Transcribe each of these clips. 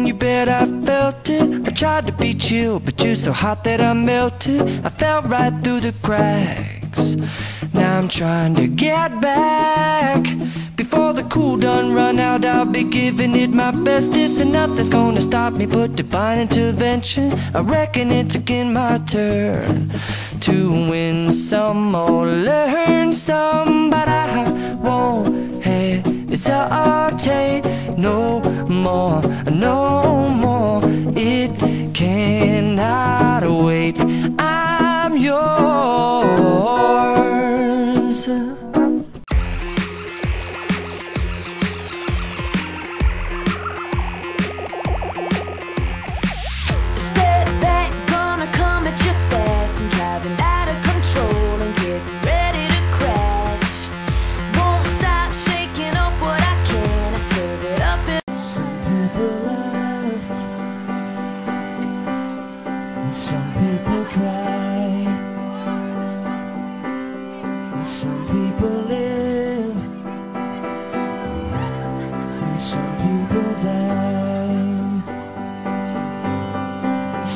you bet I felt it. I tried to be chill, but you're so hot that I melted. I fell right through the cracks. Now I'm trying to get back. Before the cool done run out, I'll be giving it my bestest, and nothing's gonna stop me but divine intervention. I reckon it's again my turn to win some or learn some, but I won't hesitate no more, no more. It cannot wait. I'm yours. Some people cry, some people live, and some people die.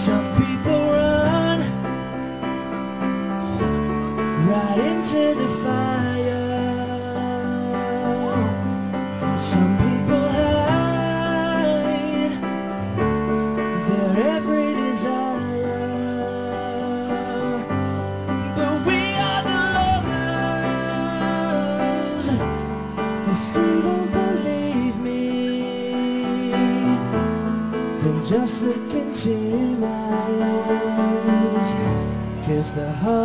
Some people run right into the fire. Some people hide their every desire. Just look into my eyes, 'cause the heart